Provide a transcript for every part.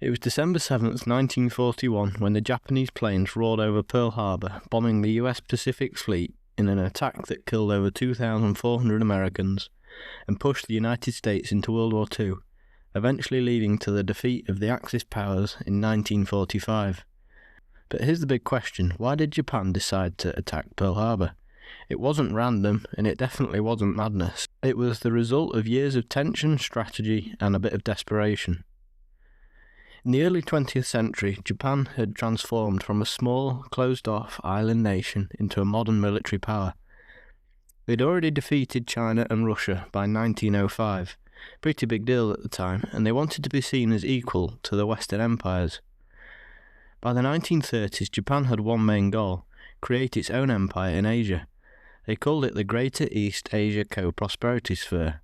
It was December 7th, 1941, when the Japanese planes roared over Pearl Harbour, bombing the US Pacific Fleet in an attack that killed over 2,400 Americans and pushed the United States into World War II, eventually leading to the defeat of the Axis powers in 1945. But here's the big question: why did Japan decide to attack Pearl Harbour? It wasn't random, and it definitely wasn't madness. It was the result of years of tension, strategy, and a bit of desperation. In the early 20th century, Japan had transformed from a small, closed-off island nation into a modern military power. They'd already defeated China and Russia by 1905, pretty big deal at the time, and they wanted to be seen as equal to the Western empires. By the 1930s, Japan had one main goal: create its own empire in Asia. They called it the Greater East Asia Co-Prosperity Sphere.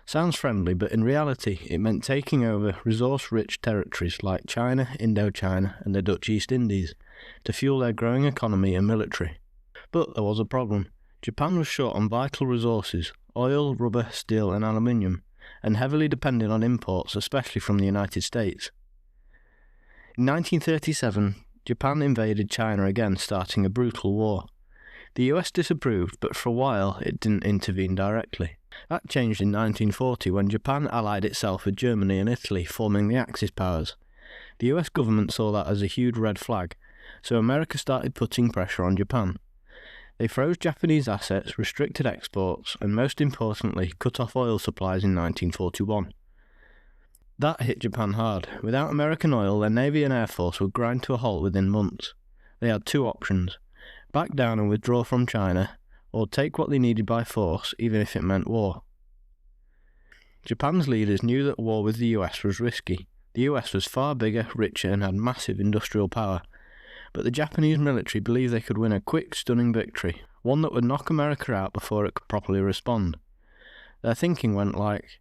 Sounds friendly, but in reality it meant taking over resource-rich territories like China, Indochina and the Dutch East Indies to fuel their growing economy and military. But there was a problem. Japan was short on vital resources: oil, rubber, steel and aluminium, and heavily dependent on imports, especially from the United States. In 1937, Japan invaded China again, starting a brutal war. The US disapproved, but for a while it didn't intervene directly. That changed in 1940 when Japan allied itself with Germany and Italy, forming the Axis powers. The US government saw that as a huge red flag, so America started putting pressure on Japan. They froze Japanese assets, restricted exports, and most importantly, cut off oil supplies in 1941. That hit Japan hard. Without American oil, their Navy and Air Force would grind to a halt within months. They had two options: back down and withdraw from China, or take what they needed by force, even if it meant war. Japan's leaders knew that war with the US was risky. The US was far bigger, richer, and had massive industrial power. But the Japanese military believed they could win a quick, stunning victory, one that would knock America out before it could properly respond. Their thinking went like,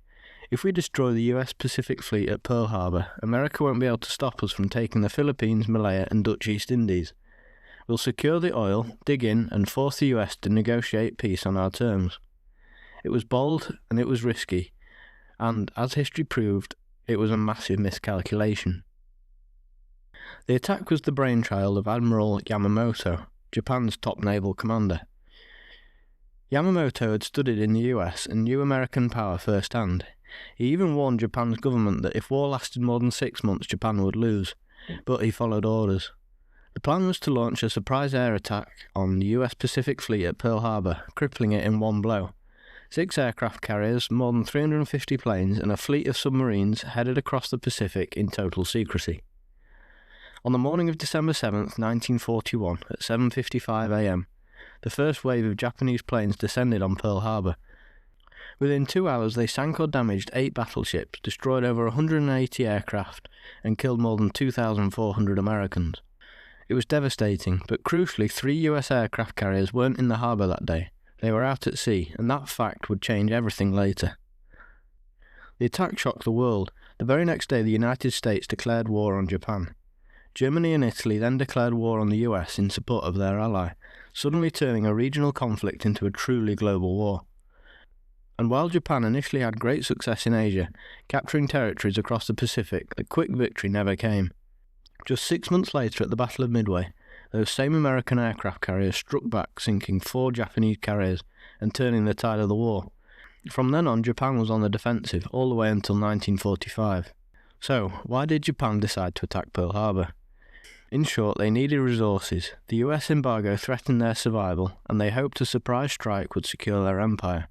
if we destroy the US Pacific Fleet at Pearl Harbour, America won't be able to stop us from taking the Philippines, Malaya, and Dutch East Indies. We'll secure the oil, dig in, and force the US to negotiate peace on our terms. It was bold and it was risky, and, as history proved, it was a massive miscalculation. The attack was the brainchild of Admiral Yamamoto, Japan's top naval commander. Yamamoto had studied in the US and knew American power firsthand. He even warned Japan's government that if war lasted more than 6 months, Japan would lose, but he followed orders. The plan was to launch a surprise air attack on the US Pacific Fleet at Pearl Harbour, crippling it in one blow. 6 aircraft carriers, more than 350 planes, and a fleet of submarines headed across the Pacific in total secrecy. On the morning of December 7th, 1941, at 7:55 a.m, the first wave of Japanese planes descended on Pearl Harbour. Within 2 hours they sank or damaged 8 battleships, destroyed over 180 aircraft, and killed more than 2,400 Americans. It was devastating, but crucially 3 US aircraft carriers weren't in the harbour that day. They were out at sea, and that fact would change everything later. The attack shocked the world. The very next day the United States declared war on Japan. Germany and Italy then declared war on the US in support of their ally, suddenly turning a regional conflict into a truly global war. And while Japan initially had great success in Asia, capturing territories across the Pacific, the quick victory never came. Just 6 months later, at the Battle of Midway, those same American aircraft carriers struck back, sinking 4 Japanese carriers and turning the tide of the war. From then on, Japan was on the defensive, all the way until 1945. So, why did Japan decide to attack Pearl Harbour? In short, they needed resources. The US embargo threatened their survival, and they hoped a surprise strike would secure their empire.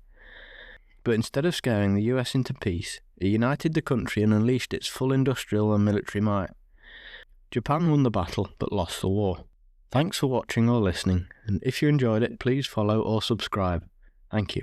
But instead of scaring the US into peace, it united the country and unleashed its full industrial and military might. Japan won the battle, but lost the war. Thanks for watching or listening, and if you enjoyed it, please follow or subscribe. Thank you.